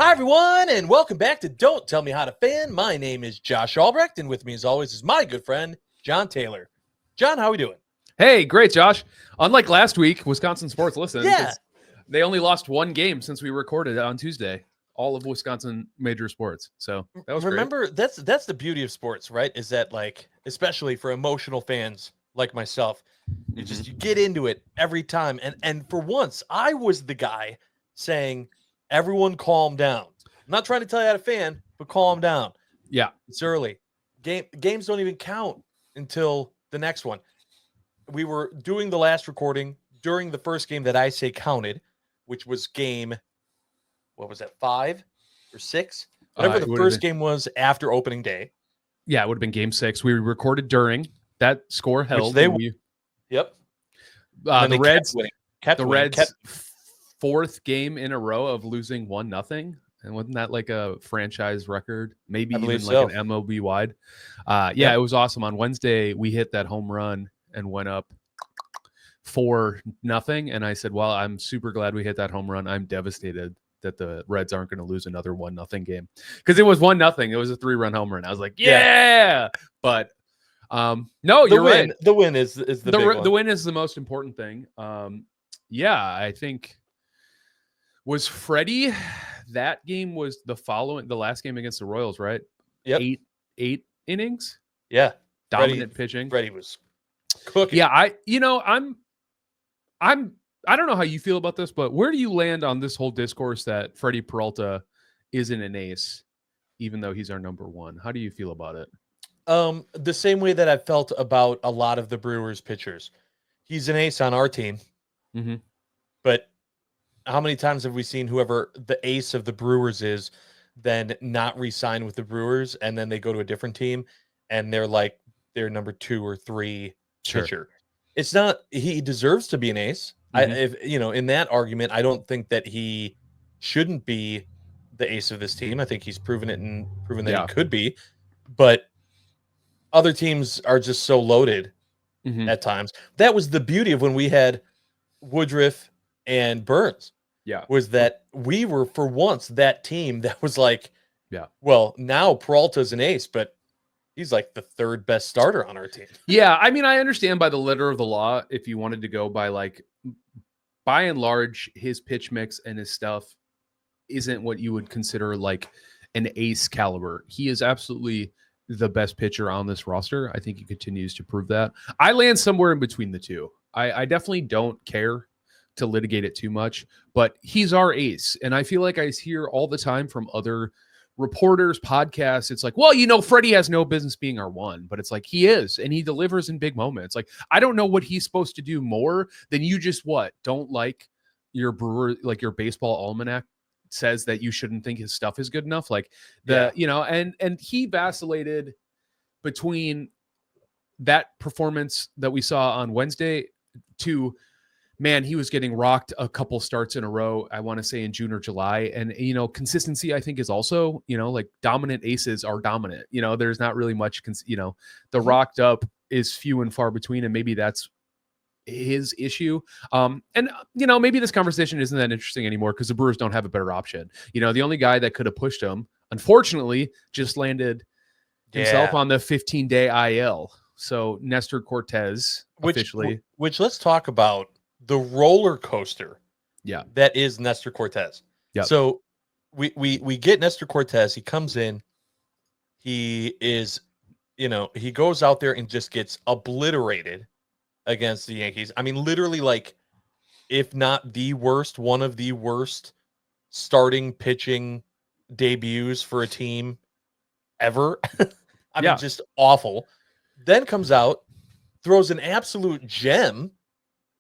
Hi, everyone, and welcome back to Don't Tell Me How to Fan. My name is Josh Albrecht, and with me, as always, is my good friend, John Taylor. John, how are we doing? Hey, great, Josh. Unlike last week, Wisconsin Sports Listen, Yeah. they only lost one game since we recorded on Tuesday, all of Wisconsin major sports. So that was Remember, that's the beauty of sports, right? Is that, like, especially for emotional fans like myself, you get into it every time. And for once, I was the guy saying, everyone calm down. I'm not trying to tell you how to fan, but calm down. Yeah. It's early. Games don't even count until the next one. We were doing the last recording during the first game that I say counted, which was game, what was that, 5 or 6? Whatever the first game was after opening day. Yeah, it would have been game 6. We recorded during. That score held. Yep. The Reds kept winning. Fourth game in a row of losing 1-0. And wasn't that like a franchise record? Maybe even like an MLB wide. It was awesome. On Wednesday, we hit that home run and went up 4-0. And I said, well, I'm super glad we hit that home run. I'm devastated that the Reds aren't going to lose another 1-0 game. Because it was 1-0. It was a 3-run home run. I was like, yeah. But no, you're right. The win is the big one. The win is the most important thing. I think was Freddie. That game was the last game against the Royals, right? Yep. Eight innings. Yeah. Dominant pitching. Freddie was cooking. Yeah, I don't know how you feel about this, but where do you land on this whole discourse that Freddie Peralta isn't an ace, even though he's our number one? How do you feel about it? The same way that I felt about a lot of the Brewers pitchers. He's an ace on our team. Mm-hmm. But how many times have we seen whoever the ace of the Brewers is then not re-sign with the Brewers, and then they go to a different team and they're like their number 2 or 3 pitcher? It's not, he deserves to be an ace. Mm-hmm. In that argument, I don't think that he shouldn't be the ace of this team. I think he's proven it and proven that he could be. But other teams are just so loaded at times. That was the beauty of when we had Woodruff and Burns. Yeah. Was that we were, for once, that team that was like, yeah, well, now Peralta's an ace, but he's like the 3rd best starter on our team. Yeah, I mean, I understand by the letter of the law, if you wanted to go by by and large, his pitch mix and his stuff isn't what you would consider like an ace caliber. He is absolutely the best pitcher on this roster. I think he continues to prove that. I land somewhere in between the two. I definitely don't care to litigate it too much, but he's our ace. And I feel like I hear all the time from other reporters, podcasts, it's like, well, Freddie has no business being our one, but it's like he is, and he delivers in big moments. Like, I don't know what he's supposed to do more than you just don't like your Brewer, like your baseball almanac says that you shouldn't think his stuff is good enough. Like and he vacillated between that performance that we saw on Wednesday to, man, he was getting rocked a couple starts in a row, I want to say in June or July. And, consistency, I think, is also, like dominant aces are dominant. There's not really much, the rocked up is few and far between. And maybe that's his issue. Maybe this conversation isn't that interesting anymore because the Brewers don't have a better option. The only guy that could have pushed him, unfortunately, just landed himself on the 15-day IL. So Nestor Cortez officially. Which let's talk about the roller coaster. Yeah. That is Nestor Cortez. Yeah. So we get Nestor Cortez. He comes in. He is, he goes out there and just gets obliterated against the Yankees. I mean, literally, like, if not the worst, one of the worst starting pitching debuts for a team ever. I mean, just awful. Then comes out, throws an absolute gem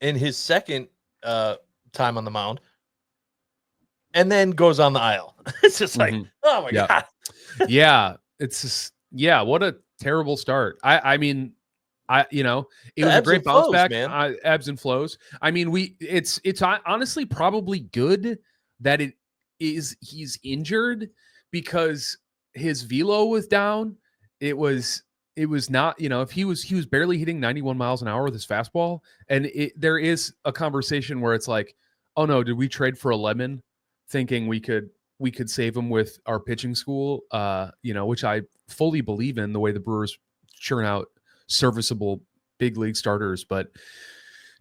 in his second time on the mound, and then goes on the aisle. It's just like, oh my God. Yeah. It's just, what a terrible start. I mean, it was a great bounce back, man. Ebbs and flows. I mean, it's honestly probably good that he's injured because his velo was down. It was not, if he was barely hitting 91 miles an hour with his fastball, and there is a conversation where it's like, oh no, did we trade for a lemon thinking we could we could save him with our pitching school, which I fully believe in, the way the Brewers churn out serviceable big league starters. But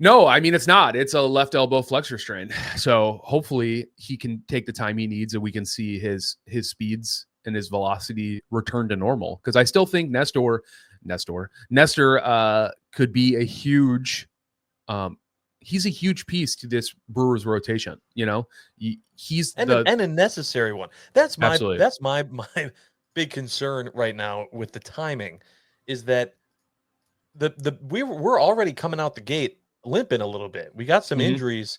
no, I mean, it's not. It's a left elbow flexor strain. So hopefully he can take the time he needs and we can see his speeds and his velocity return to normal. Because I still think Nestor could be a huge he's a huge piece to this Brewers rotation. He's a necessary one. That's my Absolutely. that's my big concern right now with the timing, is that we're already coming out the gate limping a little bit. We got some injuries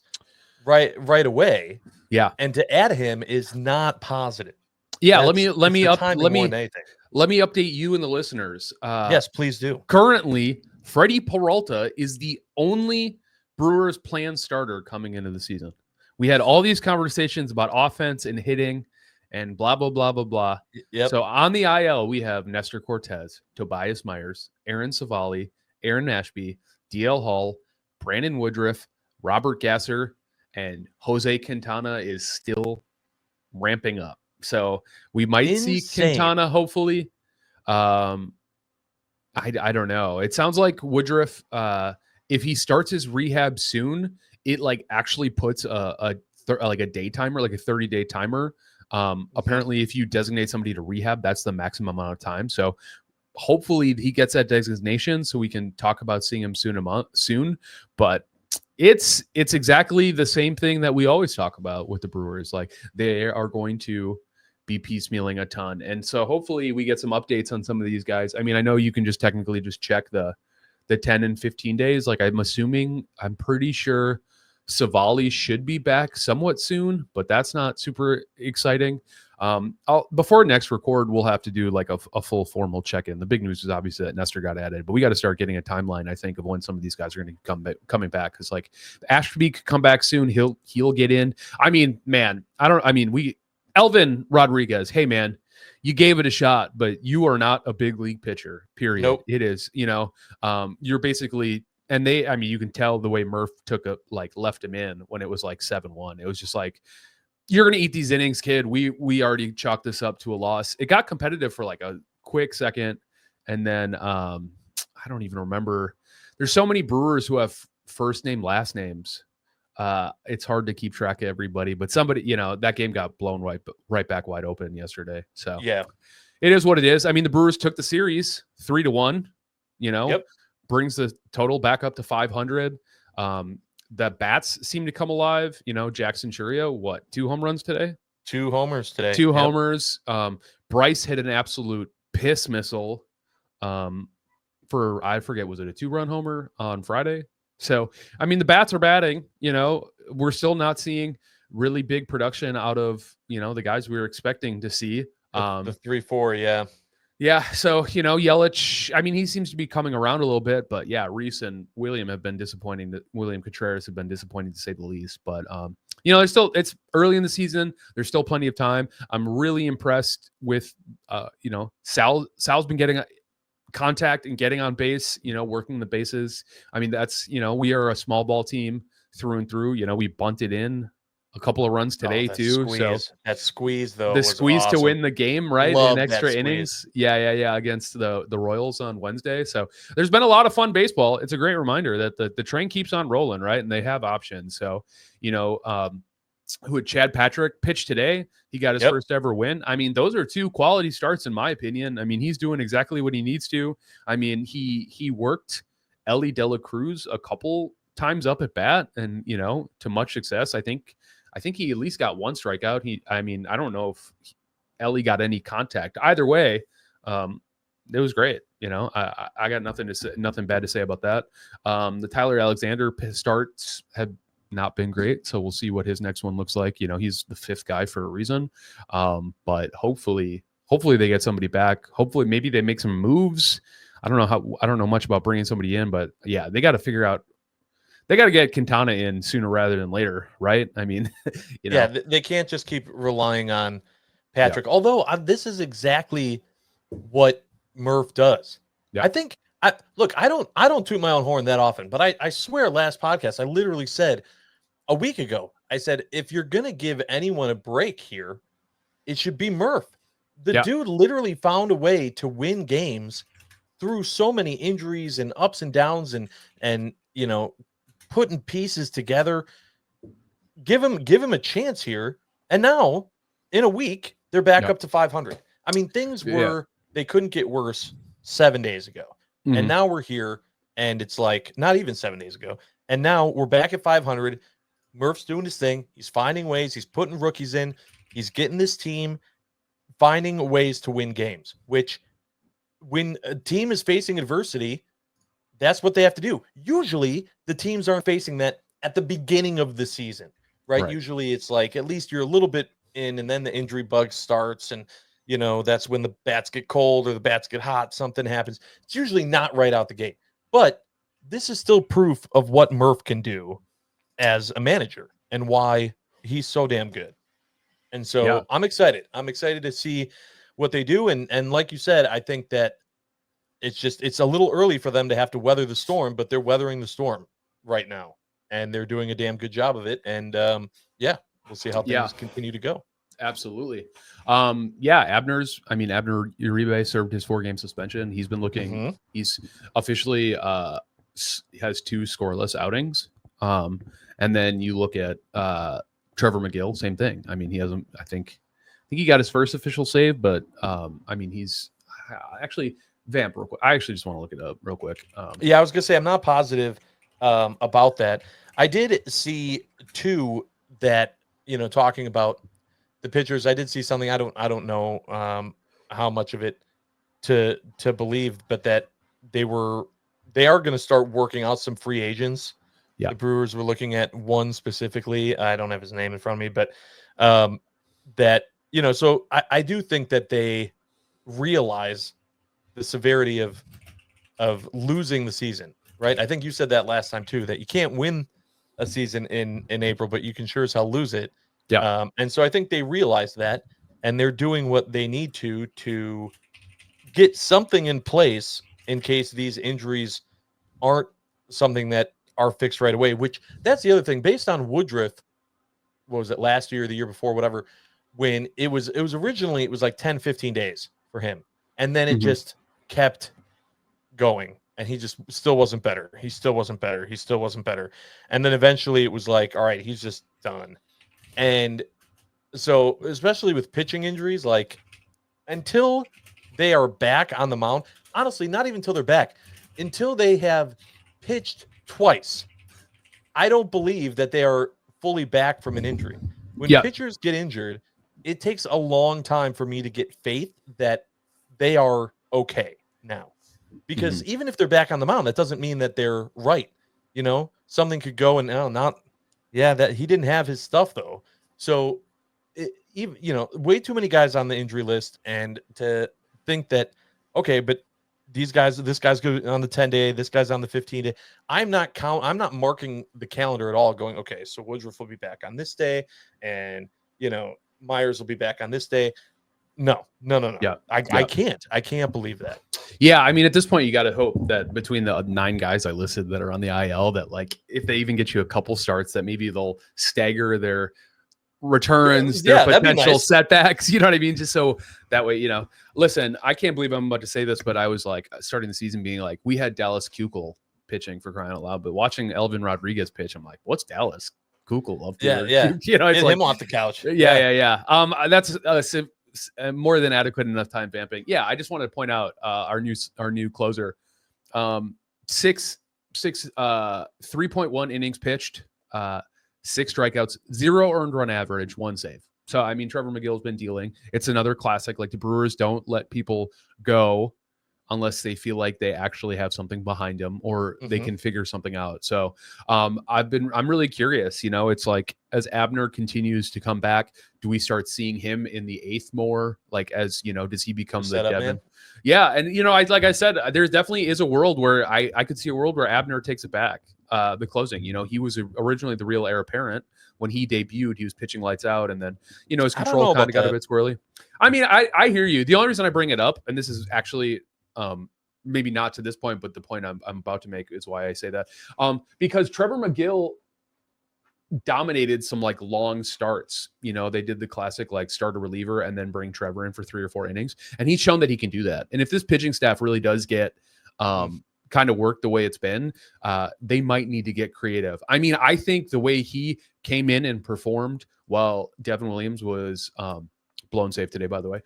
right away. Yeah, and to add him is not positive. Yeah, let me update you and the listeners. Yes, please do. Currently, Freddie Peralta is the only Brewers planned starter coming into the season. We had all these conversations about offense and hitting and blah, blah, blah, blah, blah. Yep. So on the IL, we have Nestor Cortez, Tobias Myers, Aaron Savali, Aaron Ashby, DL Hall, Brandon Woodruff, Robert Gasser, and Jose Quintana is still ramping up. So we might see Quintana, hopefully. I don't know. It sounds like Woodruff, if he starts his rehab soon, it like actually puts a day timer, like a 30-day timer. Apparently, if you designate somebody to rehab, that's the maximum amount of time. So hopefully he gets that designation so we can talk about seeing him soon. But it's exactly the same thing that we always talk about with the Brewers. Like, they are going to be piecemealing a ton. And so hopefully we get some updates on some of these guys. I mean, I know you can just technically just check the 10 and 15 days. Like, I'm pretty sure Savali should be back somewhat soon, but that's not super exciting. Before next record, we'll have to do like a full formal check-in. The big news is obviously that Nestor got added, but we got to start getting a timeline, I think, of when some of these guys are going to coming back. Because like Ashby could come back soon. He'll get in. I mean, man, Elvin Rodriguez, hey man, you gave it a shot, but you are not a big league pitcher, period. Nope. It is, you're basically, and you can tell the way Murph left him in when it was like 7-1. It was just like, you're going to eat these innings, kid. We already chalked this up to a loss. It got competitive for like a quick second. And then I don't even remember. There's so many Brewers who have first name, last names. It's hard to keep track of everybody, but somebody, that game got blown right back wide open yesterday. So yeah, it is what it is. I mean, the Brewers took the series 3-1, brings the total back up to 500. The bats seem to come alive. Jackson Chourio, 2 home runs today? 2 homers today. 2 homers. Bryce hit an absolute piss missile for, I forget, was it a 2-run homer on Friday? So, I mean, the bats are batting. We're still not seeing really big production out of, the guys we were expecting to see. The 3-4, yeah. Yeah, so, Yelich, I mean, he seems to be coming around a little bit, but yeah, Reese and William have been disappointing. William Contreras have been disappointing, to say the least. But, it's early in the season. There's still plenty of time. I'm really impressed with, Sal's been getting contact and getting on base, working the bases. I mean, that's, we are a small ball team through and through. We bunted in a couple of runs today too. Squeeze. So that squeeze, though, the squeeze awesome. To win the game, right? Love in extra innings. Yeah. Against the Royals on Wednesday. So there's been a lot of fun baseball. It's a great reminder that the train keeps on rolling, right? And they have options. So, who had Chad Patrick pitch today? He got his first ever win. I mean, those are 2 quality starts, in my opinion. I mean, he's doing exactly what he needs to. I mean, he worked Ellie De La Cruz a couple times up at bat, and to much success. I think he at least got 1 strikeout. I don't know if Ellie got any contact. Either way, it was great. I got nothing bad to say about that. The Tyler Alexander starts have not been great, so we'll see what his next one looks like. He's the 5th guy for a reason. But hopefully they get somebody back. Hopefully maybe they make some moves. I don't know much about bringing somebody in, but yeah, they got to figure out. They got to get Quintana in sooner rather than later, right? I mean, yeah, they can't just keep relying on Patrick. Yeah. Although this is exactly what Murph does. Yeah. I think. I don't toot my own horn that often, but I swear last podcast I literally said a week ago, I said, if you're gonna give anyone a break here, it should be Murph. The Yeah. dude literally found a way to win games through so many injuries and ups and downs and putting pieces together. Give him a chance here. And now in a week, they're back Yeah. up to 500. I mean, things Yeah. they couldn't get worse 7 days ago. And Mhm. now we're here, and it's like not even 7 days ago. And now we're back at 500. Murph's doing his thing. He's finding ways. He's putting rookies in. He's getting this team finding ways to win games, which when a team is facing adversity, that's what they have to do. Usually the teams aren't facing that at the beginning of the season, right? Right. Usually it's like at least you're a little bit in, and then the injury bug starts, and that's when the bats get cold or the bats get hot, something happens. It's usually not right out the gate. But this is still proof of what Murph can do as a manager and why he's so damn good. And so Yeah. I'm excited. I'm excited to see what they do. And like you said, I think that it's a little early for them to have to weather the storm, but they're weathering the storm right now, and they're doing a damn good job of it. And we'll see how things continue to go. Absolutely. Abner Uribe served his 4-game suspension. He's been looking, he's officially has 2 scoreless outings. And then you look at Trevor McGill, same thing. I mean, he hasn't, I think he got his first official save, but he's actually Vamp real quick. I actually just want to look it up real quick. I was gonna say I'm not positive about that. I did see 2 that talking about the pitchers. I did see something. I don't know how much of it to believe, but that they are going to start working out some free agents. Yeah. The Brewers were looking at one specifically. I don't have his name in front of me, but that so I do think that they realize the severity of losing the season, right? I think you said that last time too, that you can't win a season in April, but you can sure as hell lose it. Yeah. And so I think they realize that, and they're doing what they need to get something in place in case these injuries aren't something that are fixed right away, which that's the other thing. Based on Woodruff, what was it, last year or the year before, whatever, when it was originally, it was like 10, 15 days for him. And then it just kept going, and he just still wasn't better. He still wasn't better. He still wasn't better. And then eventually it was like, all right, he's just done. And so, especially with pitching injuries, like until they are back on the mound, honestly, not even until they're back, until they have pitched twice, I don't believe that they are fully back from an injury. When pitchers get injured, it takes a long time for me to get faith that they are okay now. Because even if they're back on the mound, that doesn't mean that they're right. Something could go and that he didn't have his stuff though. So way too many guys on the injury list, and to think that, okay, but this guy's good on the 10-day, this guy's on the 15-day. I'm not marking the calendar at all going, okay, so Woodruff will be back on this day, and Myers will be back on this day. No. Yeah. I can't believe that. Yeah, I mean, at this point, you got to hope that between the 9 guys I listed that are on the IL, that like if they even get you a couple starts, that maybe they'll stagger their returns, their potential setbacks. You know what I mean? Just so that way, listen, I can't believe I'm about to say this, but I was like starting the season being like, we had Dallas Keuchel pitching, for crying out loud, but watching Elvin Rodriguez pitch, I'm like, what's Dallas Keuchel up to? Yeah. It's like him off the couch. Yeah. That's more than adequate enough time vamping. Yeah, I just wanted to point out our new closer. 3.1 innings pitched, 6 strikeouts, 0 earned run average, 1 save. So I mean, Trevor McGill's been dealing. It's another classic. Like, the Brewers don't let people go unless they feel like they actually have something behind them, or they can figure something out. So I'm really curious, it's like, as Abner continues to come back, do we start seeing him in the 8th more? Like, as does he become the Devin? Man. Yeah. And like I said, there definitely is a world where I could see a world where Abner takes it back. The closing, he was originally the real heir apparent. When he debuted, he was pitching lights out, and then his control kind of got a bit squirrely. I mean, I hear you. The only reason I bring it up, and this is actually maybe not to this point, but the point I'm about to make is why I say that. Because Trevor McGill, dominated some like long starts. You know, they did the classic like start a reliever and then bring Trevor in for 3 or 4 innings, and he's shown that he can do that. And if this pitching staff really does get kind of work the way it's been, they might need to get creative. I mean, I think the way he came in and performed while Devin Williams was blown safe today, by the way.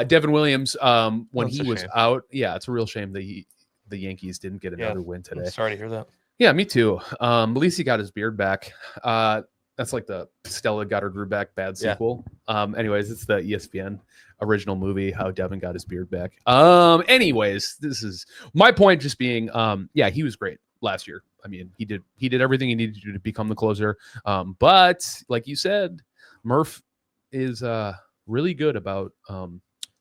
Devin Williams, when he was out, it's a real shame that the Yankees didn't get another win today. I'm sorry to hear that. Yeah, me too. At least he got his beard back. That's like the Stella got her grew back bad sequel. Anyways, it's the ESPN original movie, how Devin got his beard back. Anyways, this is my point just being, he was great last year. I mean, he did everything he needed to do to become the closer. But like you said, Murph is really good about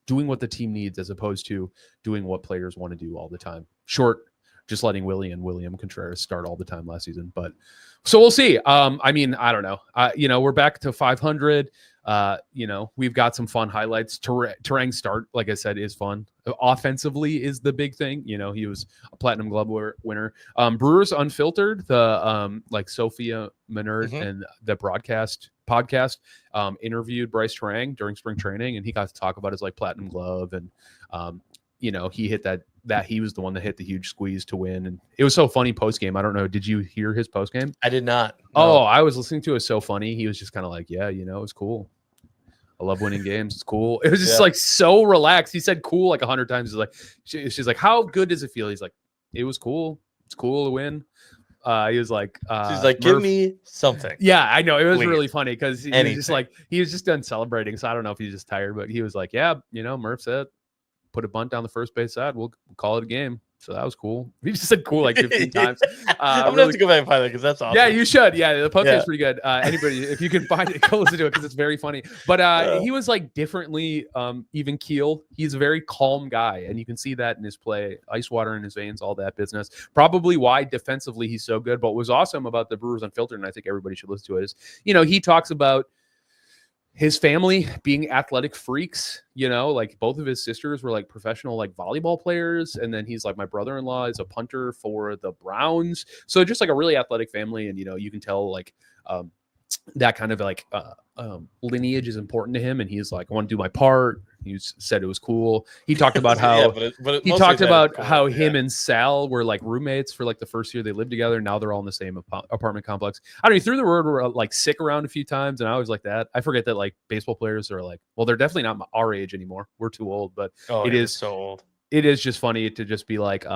doing what the team needs as opposed to doing what players want to do all the time. Short, just letting William Contreras start all the time last season. But so we'll see. I mean, I don't know. We're back to 500. We've got some fun highlights. Terang's start, like I said, is fun. Offensively is the big thing. He was a Platinum Glove winner. Brewers Unfiltered, the like Sophia Menard and the podcast interviewed Bryce Terang during spring training, and he got to talk about his like Platinum Glove and he hit that he was the one that hit the huge squeeze to win. And it was so funny post game. I don't know. Did you hear his post game? I did not. No. Oh, I was listening to it. So funny. He was just kind of like, yeah, it was cool. I love winning games. It's cool. It was just like so relaxed. He said cool like 100 times. He's like, she's like, how good does it feel? He's like, it was cool. It's cool to win. He was like, she's like, give me something. Yeah, I know. It was really funny because he was just like, he was just done celebrating. So I don't know if he's just tired, but he was like, yeah, Murph said, put a bunt down the first base side. We'll call it a game. So that was cool. He just said cool like 15 times. I'm going to have to go back and find that because that's awesome. Yeah, you should. Yeah, the podcast is pretty good. Anybody, if you can find it, go listen to it because it's very funny. But he was like differently even keel. He's a very calm guy, and you can see that in his play. Ice water in his veins, all that business. Probably why defensively he's so good. But what was awesome about the Brewers Unfiltered, and I think everybody should listen to it, is, he talks about his family being athletic freaks, like both of his sisters were like professional, like volleyball players. And then he's like, my brother-in-law is a punter for the Browns. So just like a really athletic family. And, you can tell like that kind of like lineage is important to him. And he's like, I want to do my part. He said it was cool. He talked about how he talked about how him and Sal were like roommates for like the first year they lived together. Now they're all in the same apartment complex. I don't know. He threw the word like sick around a few times, and I was like that. I forget that like baseball players are like, well, they're definitely not our age anymore. We're too old, but it is so old. It is just funny to just be like,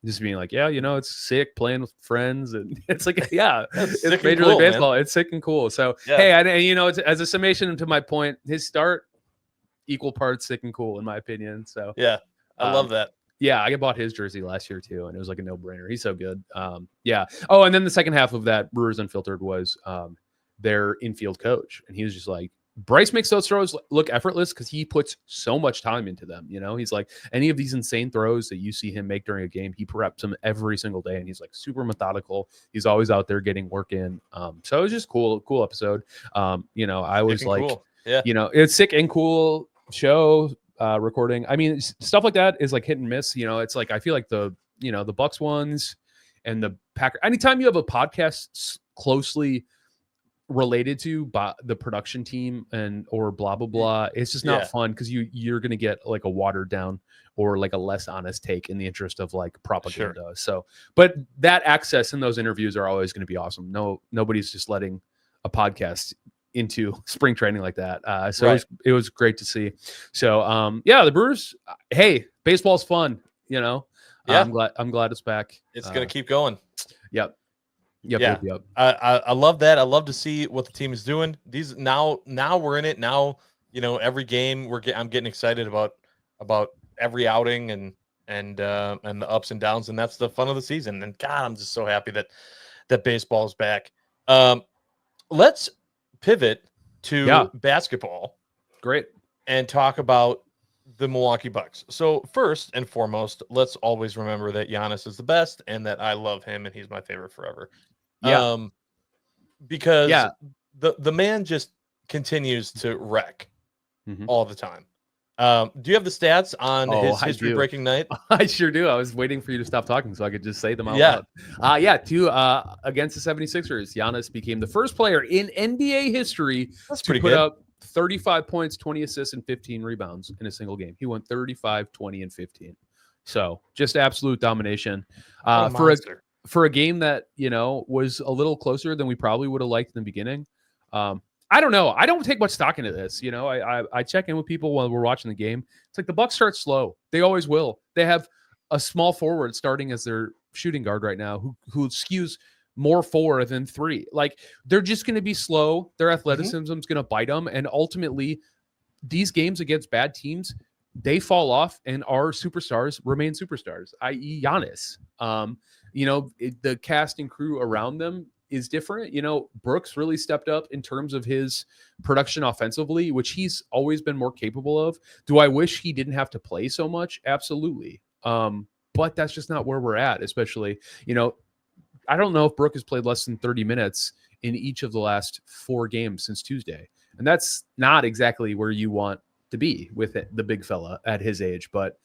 just being like, it's sick playing with friends, and it's like, it's Major League Baseball. Man. It's sick and cool. So hey, and it's, as a summation to my point, his start. Equal parts sick and cool in my opinion. So I love that. Yeah, I bought his jersey last year too, and it was like a no-brainer. He's so good. Oh, and then the second half of that Brewers Unfiltered was their infield coach, and he was just like, Bryce makes those throws look effortless because he puts so much time into them. He's like, any of these insane throws that you see him make during a game, he preps them every single day, and he's like super methodical. He's always out there getting work in. So it was just cool episode. I was like, cool. It's sick and cool show recording. I mean, stuff like that is like hit and miss. It's like, I feel like the Bucks ones and the Packers. Anytime you have a podcast closely related to the production team or blah blah blah, it's just not fun because you're gonna get like a watered down or like a less honest take in the interest of like propaganda. Sure. So, but that access in those interviews are always going to be awesome. Nobody's just letting a podcast into spring training like that. It was great to see. So the Brewers, hey, baseball's fun, I'm glad it's back. It's gonna keep going. Yep. I love that. I love to see what the team is doing. These now we're in it now. Every game I'm getting excited about every outing and the ups and downs, and that's the fun of the season. And God, I'm just so happy that baseball is back. Let's pivot to basketball. Great. And talk about the Milwaukee Bucks. So first and foremost, let's always remember that Giannis is the best and that I love him and he's my favorite forever. Because the man just continues to wreck all the time. Do you have the stats on Oh, his I history do. breaking night? I sure do. I was waiting for you to stop talking so I could just say them out Yeah. loud. Against the 76ers, Giannis became the first player in NBA history That's to pretty put good. up 35 points, 20 assists, and 15 rebounds in a single game. He went 35, 20, and 15. So just absolute domination. What a monster. For a game that, was a little closer than we probably would have liked in the beginning. I don't know. I don't take much stock into this. I check in with people while we're watching the game. It's like the Bucks start slow. They always will. They have a small forward starting as their shooting guard right now who skews more 4 than 3. Like they're just going to be slow. Their athleticism is going to bite them, and ultimately, these games against bad teams, they fall off, and our superstars remain superstars, i.e., Giannis. The cast and crew around them is different. Brooks really stepped up in terms of his production offensively, which he's always been more capable of. Do I wish he didn't have to play so much? Absolutely. But that's just not where we're at, especially, I don't know if Brooke has played less than 30 minutes in each of the last 4 games since Tuesday. And that's not exactly where you want to be with the big fella at his age. But,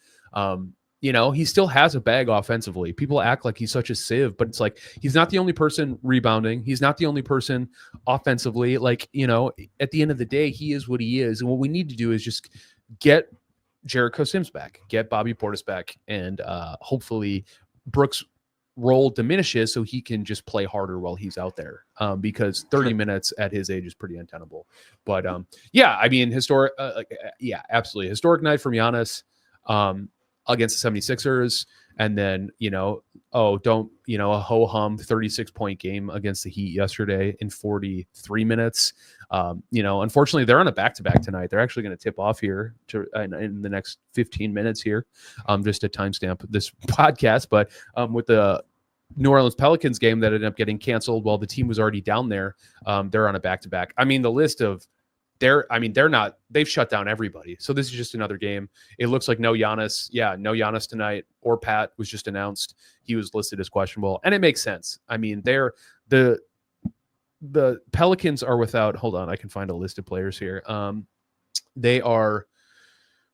he still has a bag offensively. People act like he's such a sieve, but it's like he's not the only person rebounding. He's not the only person offensively. Like, at the end of the day, he is what he is. And what we need to do is just get Jericho Sims back, get Bobby Portis back, and hopefully Brooks' role diminishes so he can just play harder while he's out there, because 30 minutes at his age is pretty untenable. But historic, absolutely historic night from Giannis against the 76ers. And then, a ho-hum 36-point game against the Heat yesterday in 43 minutes. Unfortunately, they're on a back-to-back tonight. They're actually going to tip off here in the next 15 minutes here, just to timestamp this podcast. But with the New Orleans Pelicans game that ended up getting canceled while the team was already down there, they're on a back-to-back. I mean, the list of they've shut down everybody. So this is just another game. It looks like no Giannis. Yeah, no Giannis tonight. Or Pat was just announced. He was listed as questionable. And it makes sense. I mean, the Pelicans are without, hold on, I can find a list of players here. They are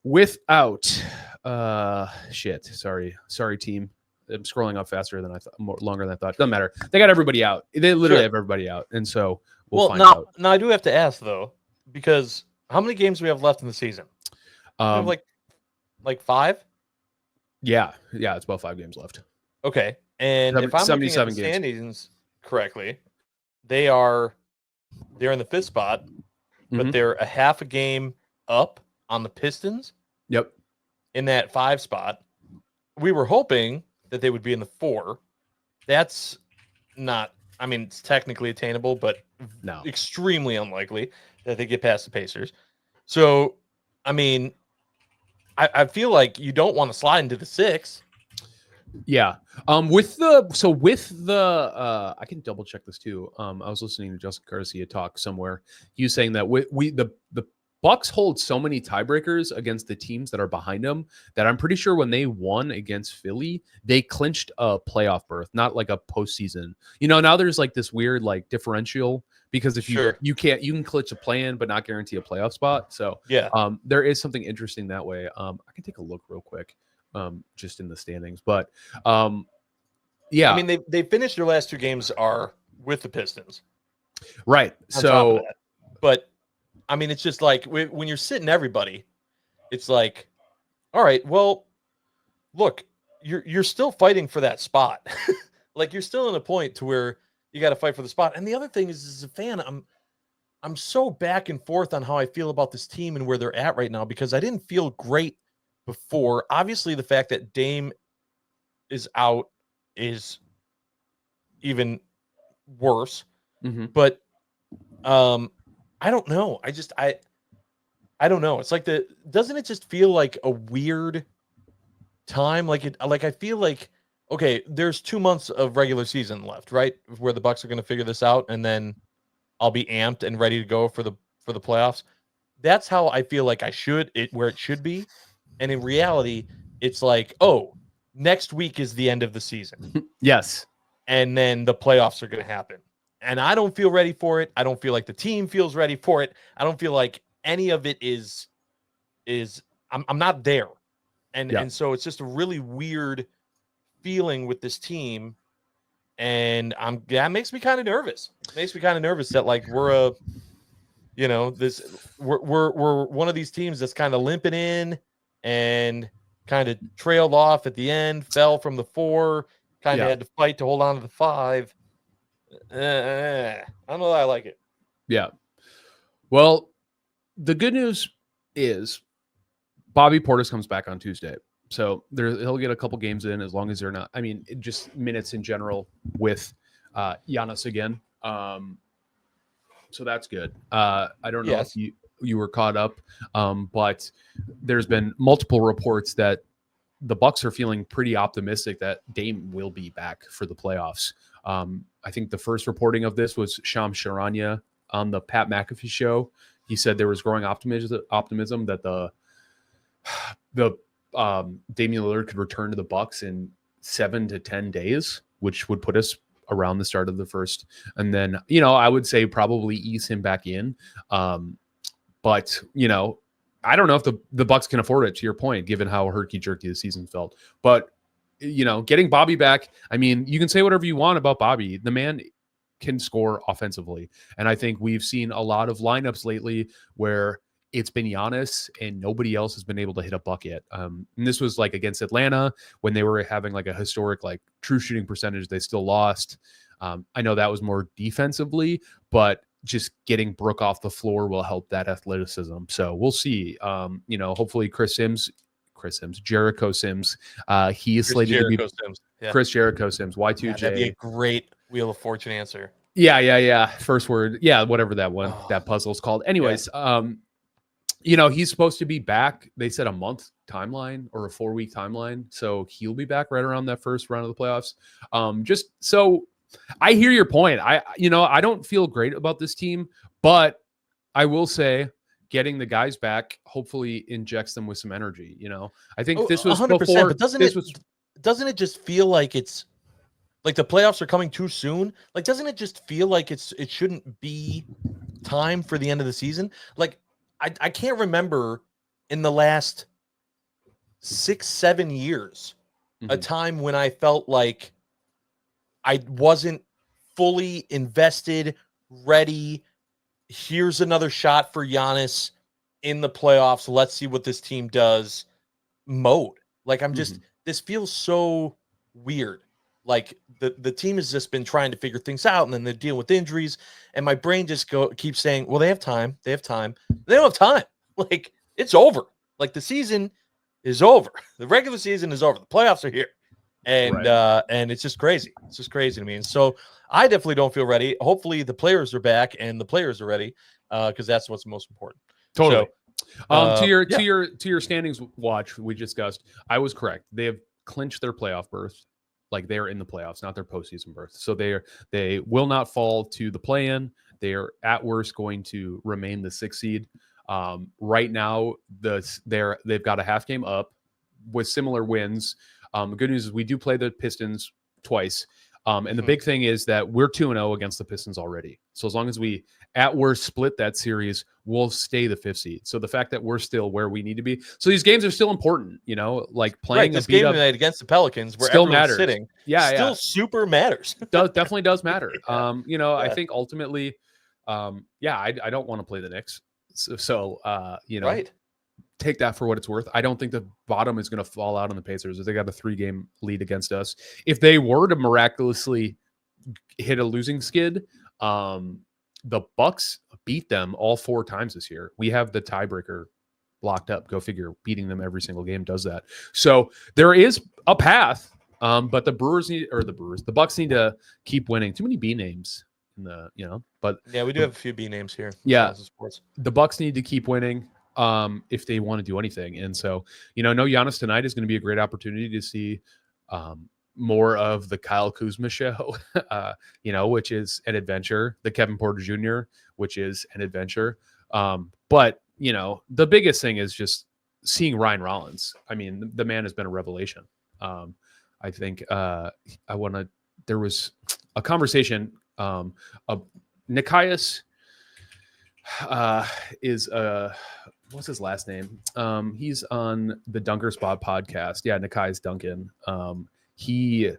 without Sorry, team. I'm scrolling up faster than I thought, longer than I thought. Doesn't matter. They got everybody out. They literally have everybody out. And so we'll find out. Now I do have to ask though, because how many games do we have left in the season? We have like 5? Yeah, it's about 5 games left. Okay. And if I'm looking at the standings correctly, they're in the 5th spot, but they're a half a game up on the Pistons. Yep. In that 5 spot. We were hoping that they would be in the 4. That's not, I mean, it's technically attainable, but extremely unlikely that they get past the Pacers. So, I mean, I feel like you don't want to slide into the 6. Yeah. With the I can double check this too. I was listening to Justin Garcia talk somewhere. He was saying that the Bucks hold so many tiebreakers against the teams that are behind them that I'm pretty sure when they won against Philly, they clinched a playoff berth, not like a postseason. Now there's like this weird like differential because if you can clinch a play-in but not guarantee a playoff spot. So there is something interesting that way. I can take a look real quick, just in the standings, but I mean they finished their last 2 games are with the Pistons, right? So, but I mean, it's just like when you're sitting everybody, it's like, all right, well, look, you're still fighting for that spot. Like you're still in a point to where you got to fight for the spot. And the other thing is, as a fan, I'm so back and forth on how I feel about this team and where they're at right now, because I didn't feel great before. Obviously, the fact that Dame is out is even worse. But I don't know. I don't know. It's like doesn't it just feel like a weird time? Like I feel like, okay, there's 2 months of regular season left, right? Where the Bucks are going to figure this out, and then I'll be amped and ready to go for the playoffs. That's how I feel like where it should be. And in reality, it's like, oh, next week is the end of the season. Yes. And then the playoffs are going to happen. And I don't feel ready for it. I don't feel like the team feels ready for it. I don't feel like any of it is I'm not there. And Yeah. and so it's just a really weird feeling with this team. And that makes me kind of nervous. Makes me kind of nervous that like we're we're one of these teams that's kind of limping in and kind of trailed off at the end, fell from the 4, kind of Yeah. had to fight to hold on to the 5. I don't know that I like it. Yeah. Well, the good news is Bobby Portis comes back on Tuesday. So he'll get a couple games in as long as they're not, I mean, just minutes in general with Giannis again. So that's good. I don't know Yes. if you were caught up, but there's been multiple reports that the Bucks are feeling pretty optimistic that Dame will be back for the playoffs. I think the first reporting of this was Shams Charania on the Pat McAfee show. He said there was growing optimism that the Damian Lillard could return to the Bucks in 7 to 10 days, which would put us around the start of the first. And then, I would say probably ease him back in. But, I don't know if the Bucks can afford it, to your point, given how herky-jerky the season felt. But, getting Bobby back, I mean, you can say whatever you want about Bobby. The man can score offensively. And I think we've seen a lot of lineups lately where it's been Giannis and nobody else has been able to hit a bucket. And this was like against Atlanta when they were having like a historic, like true shooting percentage. They still lost. I know that was more defensively, but just getting Brook off the floor will help that athleticism. So we'll see. Hopefully Jericho Sims. He is slated to be Sims. Yeah. Chris Jericho Sims. Y2J. Yeah, that'd be a great Wheel of Fortune answer. Yeah. First word. Yeah, whatever that puzzle is called. Anyways, he's supposed to be back. They said a month timeline or a 4-week timeline. So he'll be back right around that first round of the playoffs. Just so I hear your point. I don't feel great about this team, but I will say getting the guys back hopefully injects them with some energy. I think this was 100%, before. but doesn't it just feel like it's like the playoffs are coming too soon? Like, doesn't it just feel like it shouldn't be time for the end of the season? Like, I can't remember in the last 6-7 years a time when I felt like I wasn't fully invested, ready. Here's another shot for Giannis in the playoffs. Let's see what this team does mode. Like, I'm just, this feels so weird. Like the team has just been trying to figure things out, and then they're dealing with injuries, and my brain just keeps saying, well, they have time. They don't have time. Like, it's over. Like, the season is over. The regular season is over. The playoffs are here. And and it's just crazy. It's just crazy to me. And so I definitely don't feel ready. Hopefully the players are back and the players are ready, because that's what's most important. Totally. So, to your standings watch we discussed, I was correct. They have clinched their playoff berth. Like, they're in the playoffs, not their postseason berth. So they will not fall to the play-in. They are at worst going to remain the 6th seed. Right now, they've got a half game up with similar wins. The good news is we do play the Pistons twice. And the big thing is that we're 2-0 against the Pistons already. So as long as we at worst split that series, we'll stay the 5th seed. So the fact that we're still where we need to be. So these games are still important, like playing this game tonight against the Pelicans where still everyone's matters. sitting. Still super matters. Definitely does matter. I think ultimately, I don't want to play the Knicks. Right. Take that for what it's worth. I don't think the bottom is going to fall out on the Pacers. They got a 3-game lead against us. If they were to miraculously hit a losing skid, the Bucks beat them all 4 times this year. We have the tiebreaker locked up. Go figure. Beating them every single game does that. So there is a path, but the Bucks need to keep winning. Too many B names in the, but yeah, we do have a few B names here. Yeah, sports. The Bucks need to keep winning if they want to do anything. And so, no Giannis tonight is going to be a great opportunity to see more of the Kyle Kuzma show, which is an adventure, the Kevin Porter Jr., which is an adventure. But, the biggest thing is just seeing Ryan Rollins. I mean, the man has been a revelation. I think there was a conversation Nikias is what's his last name? He's on the Dunker Spot podcast. Yeah, Nikai's Duncan. He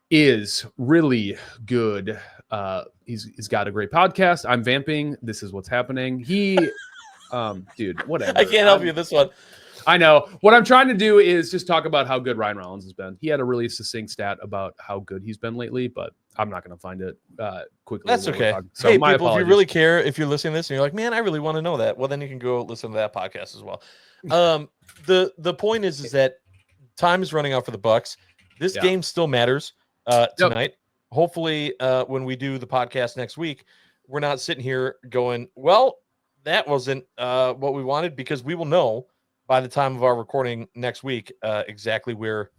is really good. He's got a great podcast. I'm vamping. This is what's happening. He, dude, whatever. I can't help you this one. I know. What I'm trying to do is just talk about how good Ryan Rollins has been. He had a really succinct stat about how good he's been lately, but I'm not going to find it quickly. That's okay. So hey, my people, apologies. if you really care, if you're listening to this and you're like, man, I really want to know that, well, then you can go listen to that podcast as well. The point is that time is running out for the Bucks. This game still matters tonight. Yep. Hopefully, when we do the podcast next week, we're not sitting here going, well, that wasn't what we wanted, because we will know by the time of our recording next week exactly where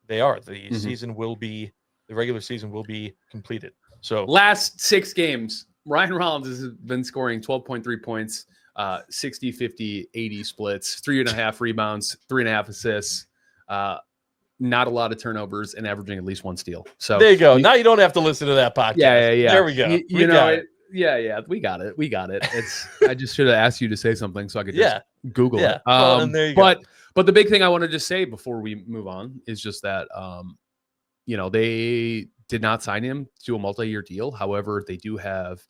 they are. The season will be, the regular season will be completed. So last 6 games, Ryan Rollins has been scoring 12.3 points, 60, 50, 80 splits, 3.5 rebounds, 3.5 assists, not a lot of turnovers, and averaging at least 1 steal. So there you go. Now you don't have to listen to that podcast. Yeah. There we go. You know, we got it. It's I just should have asked you to say something so I could just Google it. Well, and there you go. But the big thing I wanted to say before we move on is just that they did not sign him to a multi-year deal. However, they do have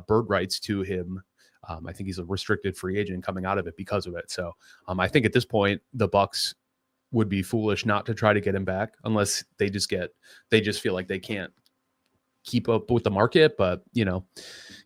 bird rights to him. I think he's a restricted free agent coming out of it because of it. So I think at this point the Bucks would be foolish not to try to get him back unless they just feel like they can't keep up with the market. But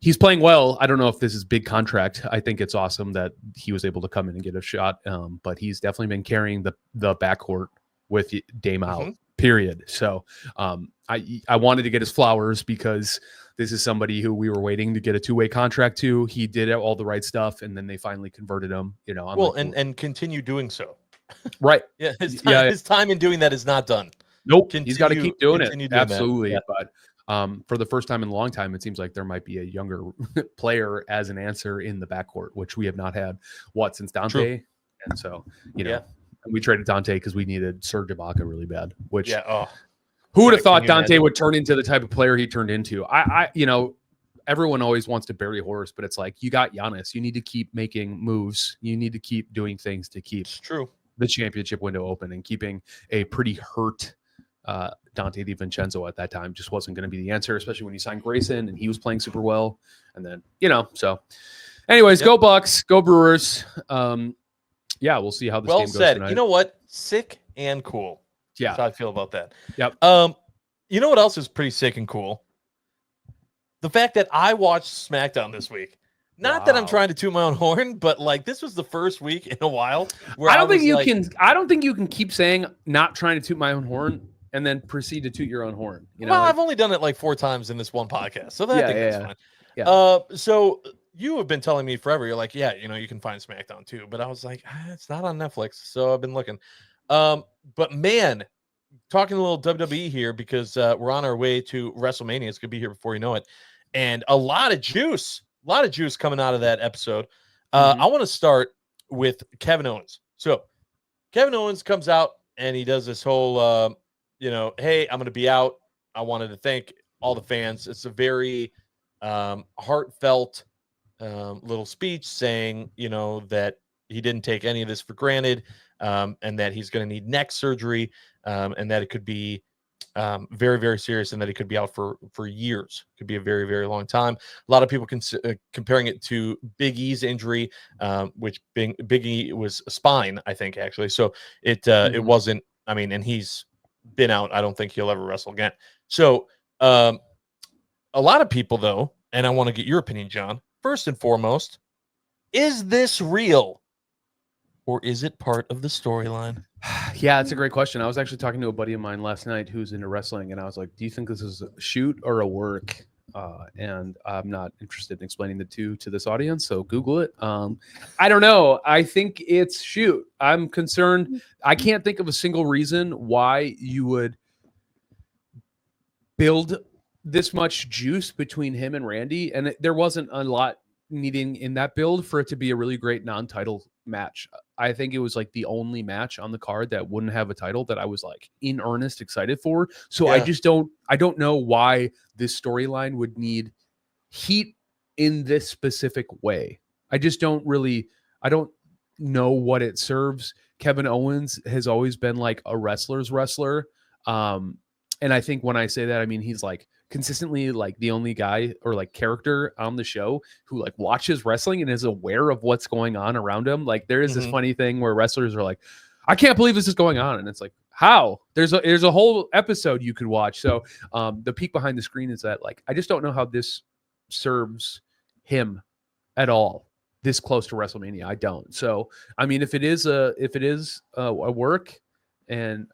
he's playing well. I don't know if this is big contract. I think it's awesome that he was able to come in and get a shot. But he's definitely been carrying the backcourt with Dame out, period. So I wanted to get his flowers because this is somebody who we were waiting to get a 2-way contract to. He did all the right stuff, and then they finally converted him. And continue doing so. Right. Yeah. His time in doing that is not done. Nope. He's got to keep doing it. Absolutely. Yeah. But for the first time in a long time, it seems like there might be a younger player as an answer in the backcourt, which we have not had since Dante. True. And so, we traded Dante because we needed Serge Ibaka really bad, which who would have thought Dante would turn into the type of player he turned into? Everyone always wants to bury a horse, but it's like, you got Giannis. You need to keep making moves. You need to keep doing things to keep the championship window open, and keeping a pretty hurt Dante DiVincenzo at that time just wasn't going to be the answer, especially when you signed Grayson and he was playing super well. And then, so anyways, Go Bucks, go Brewers. We'll see how this game goes tonight. You know what? Sick and cool. Yeah. That's how I feel about that. Yep. You know what else is pretty sick and cool? The fact that I watched SmackDown this week. Not that I'm trying to toot my own horn, but this was the first week in a while where I don't think you can keep saying not trying to toot my own horn and then proceed to toot your own horn. I've only done it 4 times in this one podcast, so I think that's fine. Yeah. So you have been telling me forever. You're like, you can find SmackDown too, but I was like, it's not on Netflix, so I've been looking. But man, talking a little WWE here because we're on our way to WrestleMania. It's gonna be here before you know it, and a lot of juice coming out of that episode. I want to start with Kevin Owens. So Kevin Owens comes out and he does this whole, hey, I'm going to be out. I wanted to thank all the fans. It's a very heartfelt little speech saying, that he didn't take any of this for granted, and that he's going to need neck surgery, and that it could be very, very serious, and that he could be out for years. Could be a very, very long time. A lot of people comparing it to Big E's injury, which Big E was a spine, I think, actually. So it wasn't. I mean, and he's been out. I don't think he'll ever wrestle again. So a lot of people, though, and I want to get your opinion, John. First and foremost, is this real, or is it part of the storyline? Yeah, it's a great question. I was actually talking to a buddy of mine last night who's into wrestling, and I was like, do you think this is a shoot or a work? And I'm not interested in explaining the two to this audience, so Google it. I don't know. I think it's shoot. I'm concerned. I can't think of a single reason why you would build this much juice between him and Randy, and there wasn't a lot needing in that build for it to be a really great non-title match. I think it was the only match on the card that wouldn't have a title that I was in earnest excited for. So I don't know why this storyline would need heat in this specific way. I just don't really I don't know what it serves. Kevin Owens has always been like a wrestler's wrestler. And I think when I say that, I mean, he's like consistently like the only guy or like character on the show who like watches wrestling and is aware of what's going on around him. Like there is this funny thing where wrestlers are like, I can't believe this is going on. And it's like, how? There's a whole episode you could watch. So the peek behind the screen is that like, I just don't know how this serves him at all this close to WrestleMania. I don't. So, I mean, if it is a work and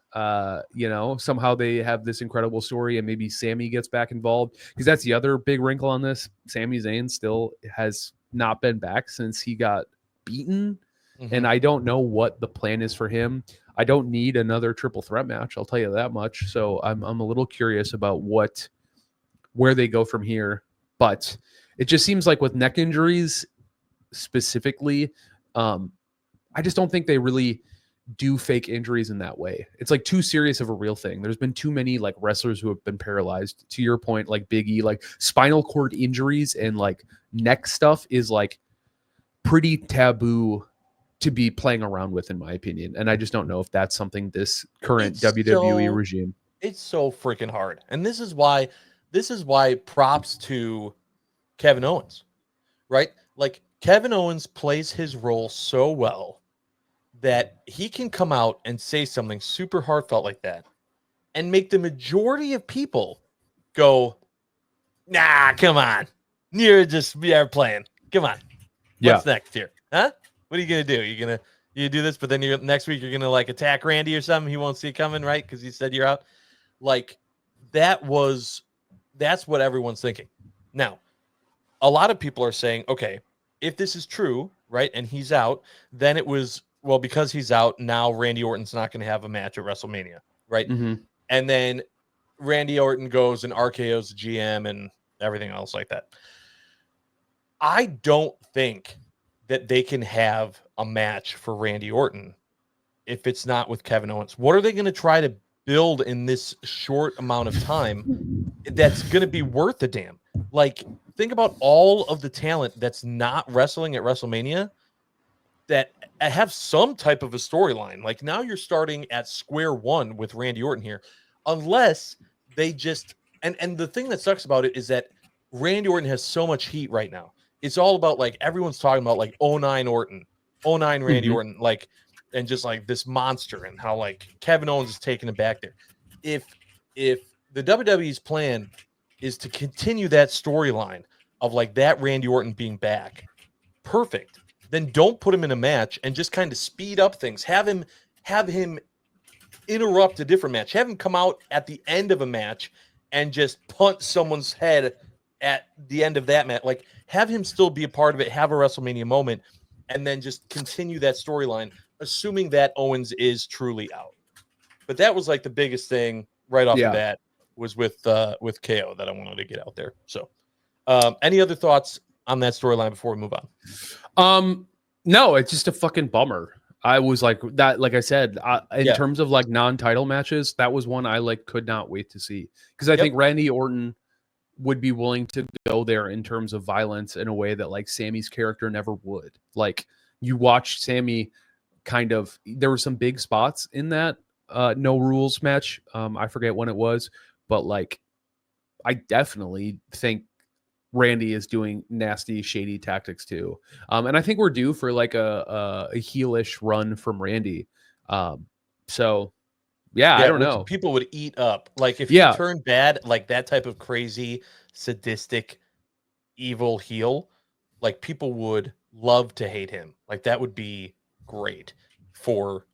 somehow they have this incredible story and maybe Sami gets back involved, because that's the other big wrinkle on this. Sami Zayn still has not been back since he got beaten. And I don't know what the plan is for him. I don't need another triple threat match. I'll tell you that much. So I'm a little curious about where they go from here. But it just seems like with neck injuries specifically, I just don't think they really do fake injuries in that way. It's like too serious of a real thing. There's been too many like wrestlers who have been paralyzed. To your point, like Big E, like spinal cord injuries and like neck stuff is like pretty taboo to be playing around with, in my opinion. And I just don't know if that's something this current WWE regime. It's so freaking hard. And this is why props to Kevin Owens, right? Like Kevin Owens plays his role so well that he can come out and say something super heartfelt like that and make the majority of people go, nah, come on. You're playing. Come on. What's next here? Huh? What are you going to do? You do this, but then next week you're going to like attack Randy or something. He won't see it coming, right? Because he said you're out. Like that's what everyone's thinking. Now, a lot of people are saying, okay, if this is true, right, and he's out, then it was, well, because he's out, now Randy Orton's not going to have a match at WrestleMania, right? And then Randy Orton goes and RKO's the GM and everything else like that. I don't think that they can have a match for Randy Orton if it's not with Kevin Owens. What are they going to try to build in this short amount of time that's going to be worth a damn? Like, think about all of the talent that's not wrestling at WrestleMania that have some type of a storyline. Like, now you're starting at square one with Randy Orton here, unless they just and the thing that sucks about it is that Randy Orton has so much heat right now. It's all about like everyone's talking about like 09 Orton, 09 Randy Orton, like, and just like this monster and how like Kevin Owens is taking it back there. If the WWE's plan is to continue that storyline of like that Randy Orton being back, perfect. Then don't put him in a match and just kind of speed up things. Have him interrupt a different match. Have him come out at the end of a match and just punt someone's head at the end of that match. Like, have him still be a part of it, have a WrestleMania moment, and then just continue that storyline, assuming that Owens is truly out. But that was like the biggest thing right off the bat was with KO that I wanted to get out there. So any other thoughts on that storyline before we move on? No, it's just a fucking bummer. I was like that, like I said, in terms of like non-title matches, that was one I like could not wait to see, because I think Randy Orton would be willing to go there in terms of violence in a way that like Sammy's character never would. Like, you watch Sammy kind of, there were some big spots in that no rules match. I forget when it was, but like, I definitely think Randy is doing nasty, shady tactics too. And I think we're due for like a heelish run from Randy. So yeah, I don't know. People would eat up. Like, if you turn bad, like that type of crazy, sadistic, evil heel, like people would love to hate him. Like, that would be great for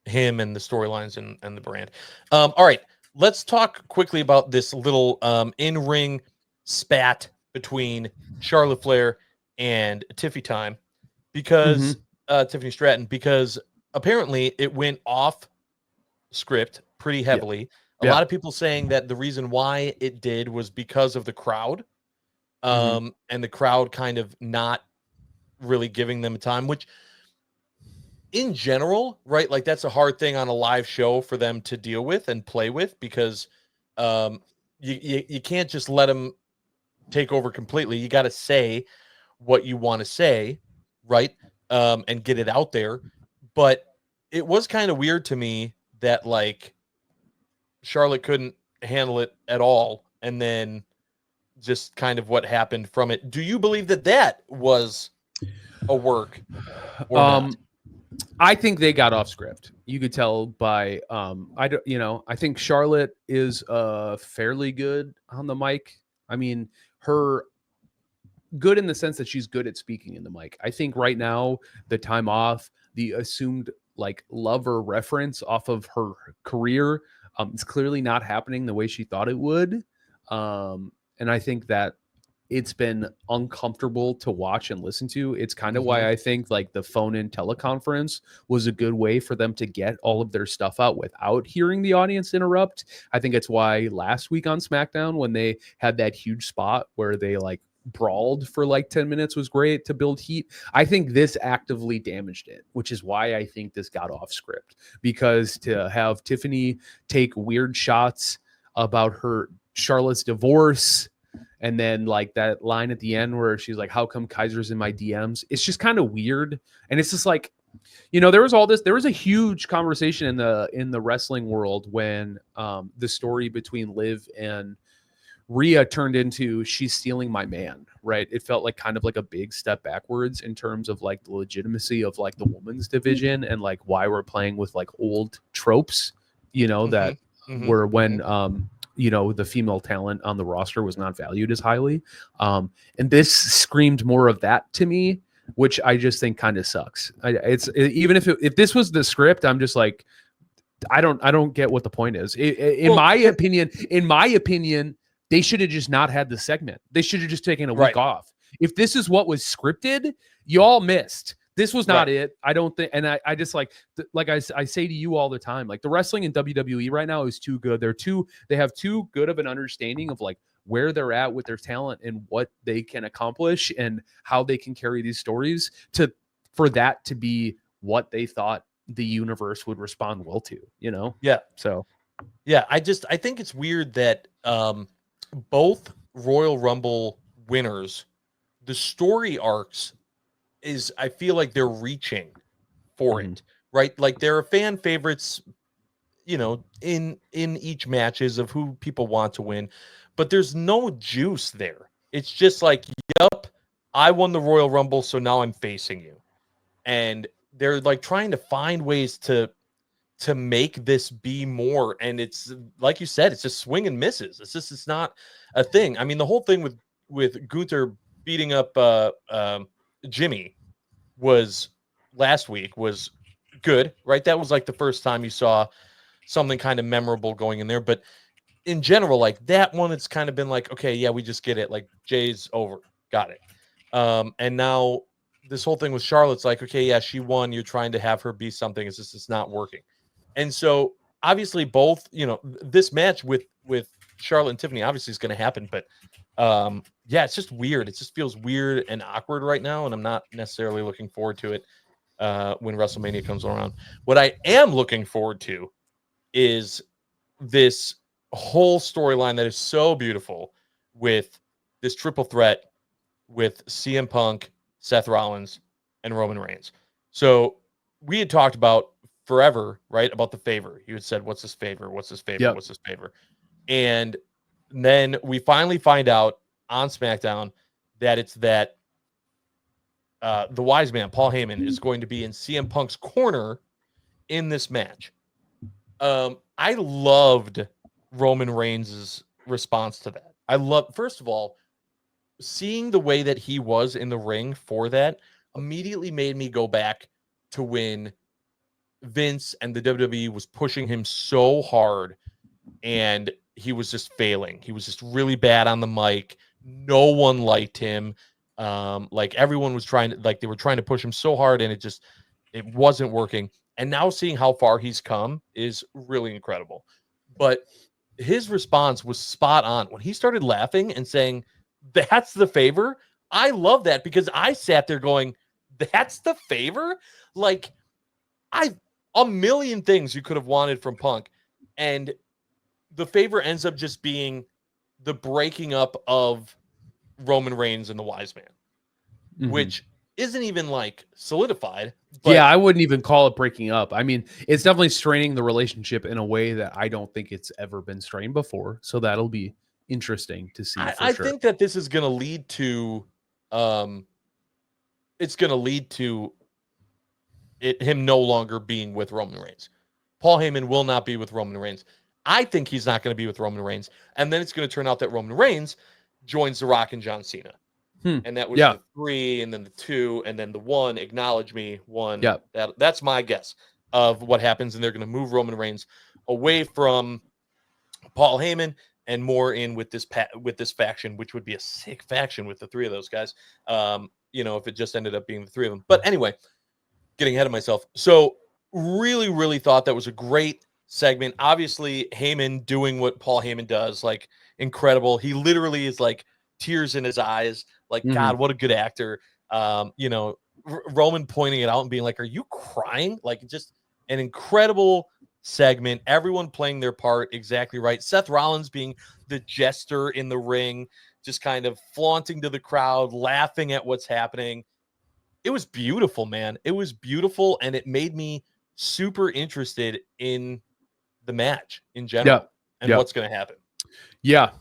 him and the storylines and the brand. All right, let's talk quickly about this little in-ring spat between Charlotte Flair and Tiffany Time, because Tiffany Stratton, because apparently it went off script pretty heavily. A lot of people saying that the reason why it did was because of the crowd, and the crowd kind of not really giving them time, which in general, right, like that's a hard thing on a live show for them to deal with and play with, because you can't just let them take over completely. You got to say what you want to say, right? and get it out there. But it was kind of weird to me that like Charlotte couldn't handle it at all, and then just kind of what happened from it. Do you believe that that was a work or not? I think they got off script. You could tell by I think Charlotte is fairly good on the mic. I mean, her good in the sense that she's good at speaking in the mic. I think right now the time off, the assumed like lover reference off of her career, it's clearly not happening the way she thought it would. And I think that it's been uncomfortable to watch and listen to. It's kind of why I think like the phone in teleconference was a good way for them to get all of their stuff out without hearing the audience interrupt. I think it's why last week on SmackDown, when they had that huge spot where they like brawled for like 10 minutes was great to build heat. I think this actively damaged it, which is why I think this got off script, because to have Tiffany take weird shots about her Charlotte's divorce, and then like that line at the end where she's like, how come Kaiser's in my DMs? It's just kind of weird. And it's just like, there was a huge conversation in the wrestling world when the story between Liv and Rhea turned into she's stealing my man, right? It felt like kind of like a big step backwards in terms of like the legitimacy of like the women's division and like why we're playing with like old tropes, that were when the female talent on the roster was not valued as highly. And this screamed more of that to me, which I just think kind of sucks. Even if this was the script, I'm just like, I don't get what the point is. In my opinion, they should have just not had the segment. They should have just taken a week off. If this is what was scripted, y'all missed. This was not it. I don't think, and I just like I say to you all the time, like the wrestling in WWE right now is too good. They have too good of an understanding of like where they're at with their talent and what they can accomplish and how they can carry these stories for that to be what they thought the universe would respond well to, Yeah. So yeah, I think it's weird that both Royal Rumble winners, the story arcs is, I feel like they're reaching for it, right? Like there are fan favorites, in each matches of who people want to win, but there's no juice there. It's just like, yep, I won the Royal Rumble, so now I'm facing you. And they're like trying to find ways to make this be more, and it's like you said, it's just swing and misses. It's not a thing. I mean, the whole thing with Gunther beating up Jimmy was last week was good, right? That was like the first time you saw something kind of memorable going in there. But in general, like that one, it's kind of been like, okay, yeah, we just get it. Like Jay's over, got it. And now this whole thing with Charlotte's like, okay, yeah, she won. You're trying to have her be something. It's not working. And so obviously both, this match with Charlotte and Tiffany obviously is going to happen, but yeah, it's just weird. It just feels weird and awkward right now, and I'm not necessarily looking forward to it when WrestleMania comes around. What I am looking forward to is this whole storyline that is so beautiful with this triple threat with CM Punk, Seth Rollins, and Roman Reigns. So we had talked about forever, right, about the favor. You had said, what's his favor? What's his favor? Yep. What's his favor? And then we finally find out on SmackDown that it's that the wise man, Paul Heyman, is going to be in CM Punk's corner in this match. I loved Roman Reigns' response to that. First of all, seeing the way that he was in the ring for that immediately made me go back to when Vince and the WWE was pushing him so hard and he was just failing. He was just really bad on the mic. No one liked him. Like everyone was they were trying to push him so hard and it wasn't working. And now seeing how far he's come is really incredible. But his response was spot on when he started laughing and saying, "That's the favor." I love that because I sat there going, "That's the favor?" Like a million things you could have wanted from Punk, and the favor ends up just being the breaking up of Roman Reigns and the Wise Man, which isn't even like solidified. But yeah, I wouldn't even call it breaking up. I mean, it's definitely straining the relationship in a way that I don't think it's ever been strained before. So that'll be interesting to see for I sure. think that this is going to lead to, it's going to lead to him no longer being with Roman Reigns. Paul Heyman will not be with Roman Reigns. I think he's not going to be with Roman Reigns. And then it's going to turn out that Roman Reigns joins The Rock and John Cena. And that was Yeah. the 3, and then the 2, and then the 1. Acknowledge me, 1. Yeah. That's my guess of what happens. And they're going to move Roman Reigns away from Paul Heyman and more in with this faction, which would be a sick faction with the 3 of those guys. If it just ended up being the 3 of them. But anyway, getting ahead of myself. So really, really thought that was a great segment. Obviously, Heyman doing what Paul Heyman does, like incredible. He literally is like tears in his eyes, like God, what a good actor. Roman pointing it out and being like, "Are you crying?" Like just an incredible segment. Everyone playing their part exactly right. Seth Rollins being the jester in the ring, just kind of flaunting to the crowd, laughing at what's happening. It was beautiful, man. It was beautiful, and it made me super interested in the match in general and what's going to happen. Yeah.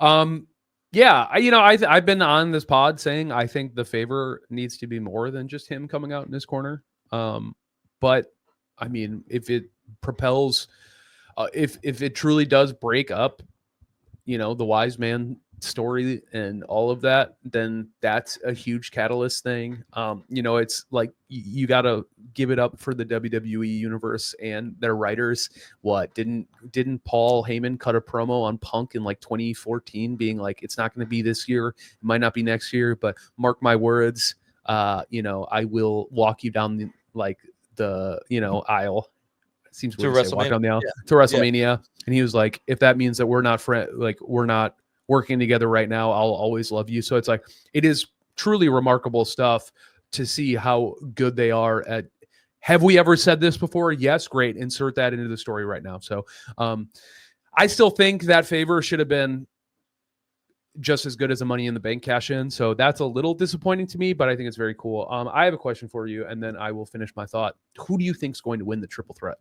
I've been on this pod saying I think the favor needs to be more than just him coming out in his corner. But I mean, if it propels, if it truly does break up, the wise man story and all of that, then that's a huge catalyst thing. It's like you got to give it up for the WWE universe and their writers. What didn't Paul Heyman cut a promo on Punk in like 2014 being like, it's not going to be this year, it might not be next year, but mark my words, I will walk you down the aisle. Seems weird to say, walk down the aisle to WrestleMania. Yeah. And he was like, if that means that we're not working together right now, I'll always love you. So it's like, it is truly remarkable stuff to see how good they are at. Have we ever said this before? Yes. Great. Insert that into the story right now. So I still think that favor should have been just as good as a Money in the Bank cash in. So that's a little disappointing to me, but I think it's very cool. I have a question for you, and then I will finish my thought. Who do you think is going to win the triple threat?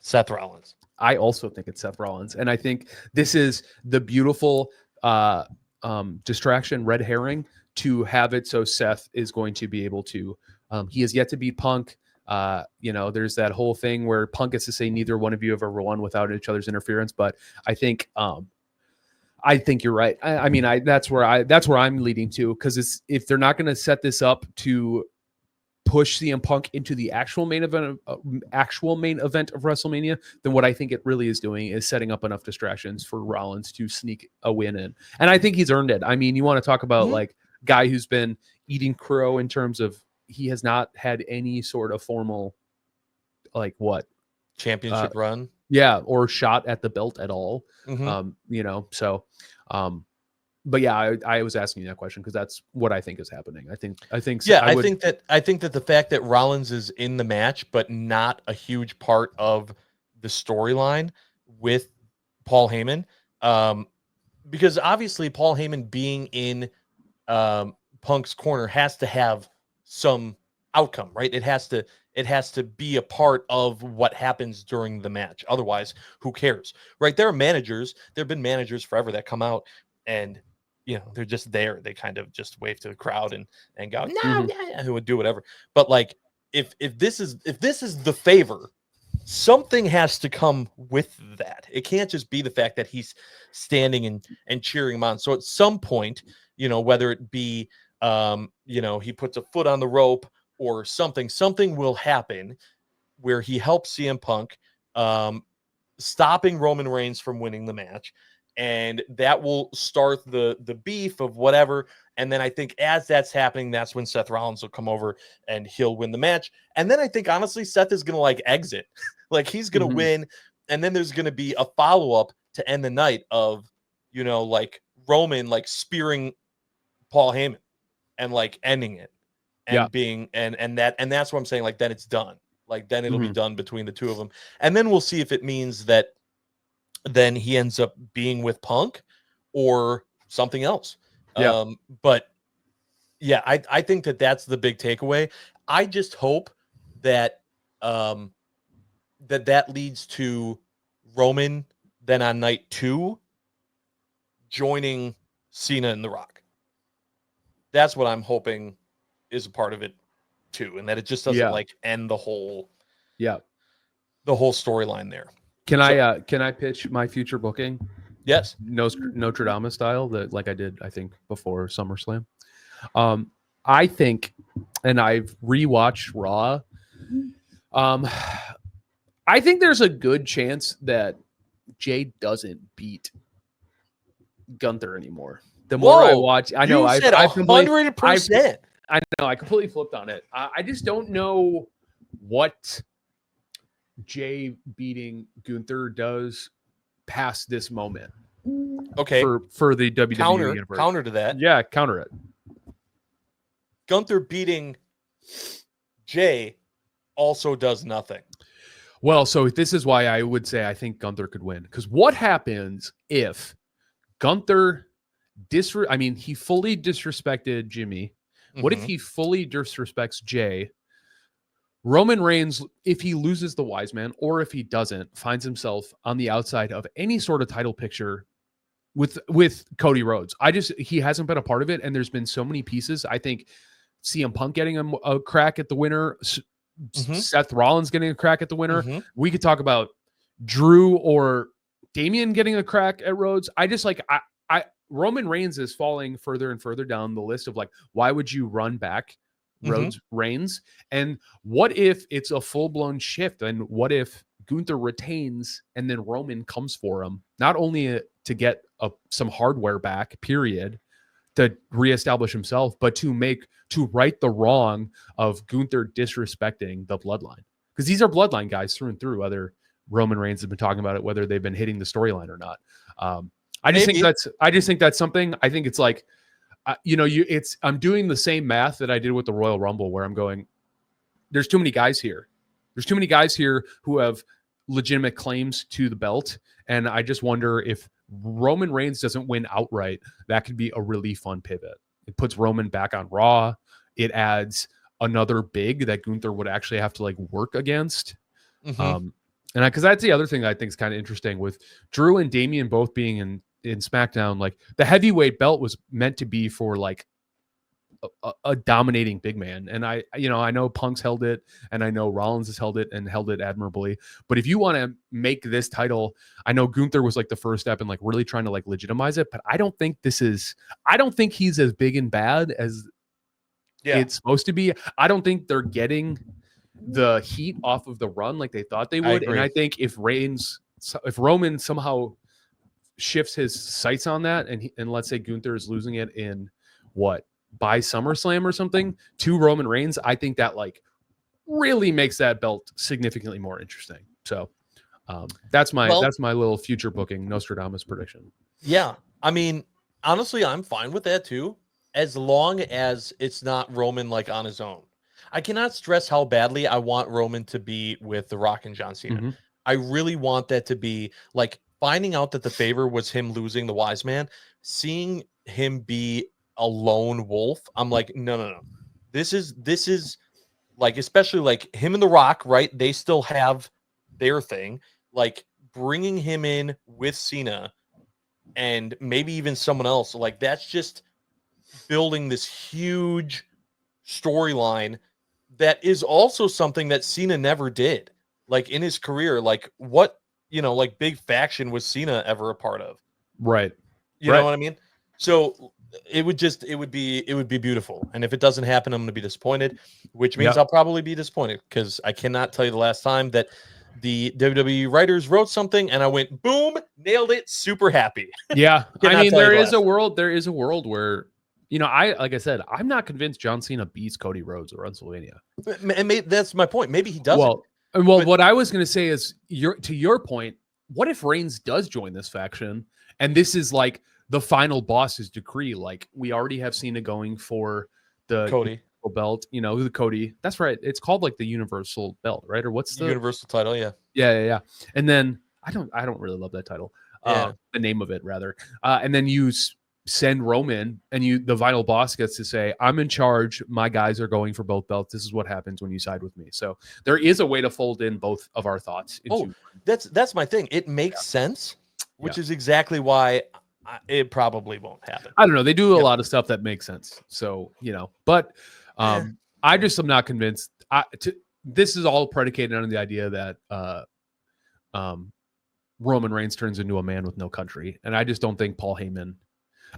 Seth Rollins. I also think it's Seth Rollins. And I think this is the beautiful distraction, red herring, to have it so Seth is going to be able to, he has yet to beat Punk. There's that whole thing where Punk gets to say neither one of you have ever won without each other's interference. But I think you're right. That's where I'm leading to, because if they're not going to set this up to push CM Punk into the actual main event of WrestleMania, then what I think it really is doing is setting up enough distractions for Rollins to sneak a win in. And I think he's earned it. I mean, you want to talk about like guy who's been eating crow in terms of he has not had any sort of formal championship run. Yeah, or shot at the belt at all. But yeah, I was asking you that question because that's what I think is happening. I think that the fact that Rollins is in the match but not a huge part of the storyline with Paul Heyman, because obviously Paul Heyman being in Punk's corner has to have some outcome, right? It has to be a part of what happens during the match. Otherwise, who cares, right? There have been managers forever that come out and they're just there. They kind of just wave to the crowd and go, no, who would do whatever. But like, if this is the favor, something has to come with that. It can't just be the fact that he's standing and cheering him on. So at some point, whether it be, he puts a foot on the rope or something will happen where he helps CM Punk, stopping Roman Reigns from winning the match. And that will start the beef of whatever. And then I think as that's happening, that's when Seth Rollins will come over and he'll win the match. And then I think, honestly, Seth is going to like exit. Like he's going to win. And then there's going to be a follow-up to end the night of, like Roman, like spearing Paul Heyman and like ending it and being, and that's what I'm saying. Like, then it's done. Like, then it'll be done between the two of them. And then we'll see if it means that then he ends up being with Punk or something else. But Yeah, I think that's the big takeaway. I just hope that that leads to Roman then on night 2 joining Cena and The Rock. That's what I'm hoping is a part of it too, and that it just doesn't like end the whole storyline there. Can I pitch my future booking? Yes. Notre Dame style, that like I did, I think, before SummerSlam. I think, and I've rewatched Raw. I think there's a good chance that Jay doesn't beat Gunther anymore. The more I watch, I know I've 100%. I know I completely flipped on it. I just don't know what Jay beating Gunther does past this moment. Okay. For the WWE universe. Counter to that. Yeah, counter it. Gunther beating Jay also does nothing. Well, so this is why I would say I think Gunther could win. Because what happens if Gunther he fully disrespected Jimmy. What if he fully disrespects Jay? Roman Reigns, if he loses the Wise Man, or if he doesn't, finds himself on the outside of any sort of title picture with Cody Rhodes. He hasn't been a part of it, and there's been so many pieces. I think CM Punk getting a crack at the winner, Seth Rollins getting a crack at the winner. We could talk about Drew or Damian getting a crack at Rhodes. Roman Reigns is falling further and further down the list of like, why would you run back Rhodes Reigns? And what if it's a full-blown shift? And what if Gunther retains and then Roman comes for him, not only to get some hardware back, period, to reestablish himself, but to right the wrong of Gunther disrespecting the bloodline? Because these are bloodline guys through and through, whether Roman Reigns has been talking about it, whether they've been hitting the storyline or not. I just think that's something. I think it's like, I'm doing the same math that I did with the Royal Rumble, where I'm going, there's too many guys here. There's too many guys here who have legitimate claims to the belt. And I just wonder if Roman Reigns doesn't win outright, that could be a really fun pivot. It puts Roman back on Raw. It adds another big that Gunther would actually have to like work against. And because that's the other thing that I think is kind of interesting with Drew and Damian both being in SmackDown. Like the heavyweight belt was meant to be for like a dominating big man. And I know Punk's held it, and I know Rollins has held it and held it admirably. But if you want to make this title, I know Gunther was like the first step in like really trying to like legitimize it, but I don't think he's as big and bad as it's supposed to be. I don't think they're getting the heat off of the run like they thought they would. And I think if Roman somehow shifts his sights on that, and let's say Gunther is losing it in by SummerSlam or something to Roman Reigns, I think that like really makes that belt significantly more interesting. So that's my little future booking Nostradamus prediction. Yeah. I mean, honestly, I'm fine with that too, as long as it's not Roman like on his own. I cannot stress how badly I want Roman to be with The Rock and John Cena. I really want that to be like finding out that the favor was him losing the Wise Man, seeing him be a lone wolf. I'm like, no. This is like, especially like him and The Rock, right? They still have their thing. Like bringing him in with Cena and maybe even someone else. Like that's just building this huge storyline that is also something that Cena never did. Like in his career, like what, like big faction was Cena ever a part of? Right. You know what I mean? So it would be beautiful. And if it doesn't happen, I'm going to be disappointed, which means I'll probably be disappointed because I cannot tell you the last time that the WWE writers wrote something and I went, boom, nailed it, super happy. Yeah. I mean, there is a world where, like I said, I'm not convinced John Cena beats Cody Rhodes at WrestleMania. And that's my point. Maybe he doesn't. Well, what I was going to say is, to your point, what if Reigns does join this faction and this is like the final boss's decree? Like we already have Cena going for the Cody belt, the Cody. That's right. It's called like the Universal belt, right? Or what's the Universal title? Yeah. Yeah. And then I don't really love that title. The name of it rather. And then you send Roman, and the final boss gets to say, I'm in charge. My guys are going for both belts. This is what happens when you side with me. So there is a way to fold in both of our thoughts. Into that's my thing. It makes sense, which is exactly why it probably won't happen. I don't know. They do a lot of stuff that makes sense. So, but I just am not convinced. This is all predicated on the idea that Roman Reigns turns into a man with no country. And I just don't think Paul Heyman.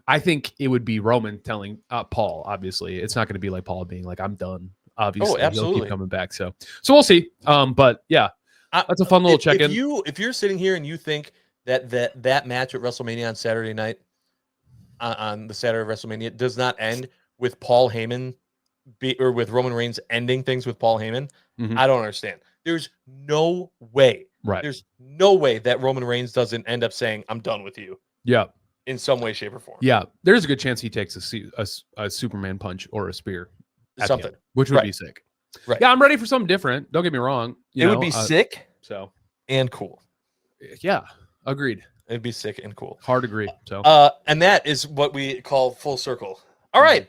I think it would be Roman telling Paul, obviously. It's not going to be like Paul being like, I'm done. Obviously, absolutely. He'll keep coming back. So we'll see. But yeah, that's a fun little check-in. If you're sitting here and you think that match at WrestleMania on Saturday night, on the Saturday of WrestleMania, does not end with Paul Heyman or with Roman Reigns ending things with Paul Heyman, I don't understand. There's no way. Right. There's no way that Roman Reigns doesn't end up saying, I'm done with you. Yeah. In some way, shape, or form. Yeah. There's a good chance he takes a Superman punch or a spear. Something. Which would be sick. Right. Yeah, I'm ready for something different. Don't get me wrong. It would be sick and cool. Yeah. Agreed. It'd be sick and cool. Hard agree. So and that is what we call full circle. All right.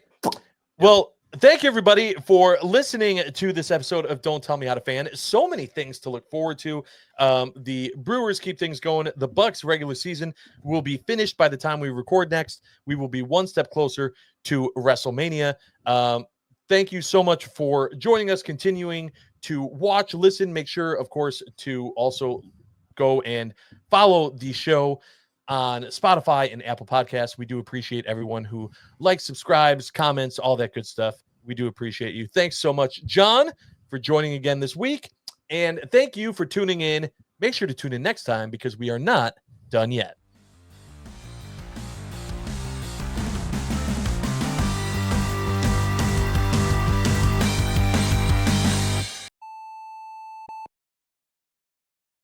Well, thank you everybody for listening to this episode of Don't Tell Me How to Fan. So many things to look forward to. The Brewers keep things going. The Bucks regular season will be finished by the time we record next. We will be one step closer to WrestleMania. Thank you so much for joining us, continuing to watch, listen. Make sure, of course, to also go and follow the show on Spotify and Apple Podcasts. We do appreciate everyone who likes, subscribes, comments, all that good stuff. We do appreciate you. Thanks so much, John, for joining again this week. And thank you for tuning in. Make sure to tune in next time because we are not done yet.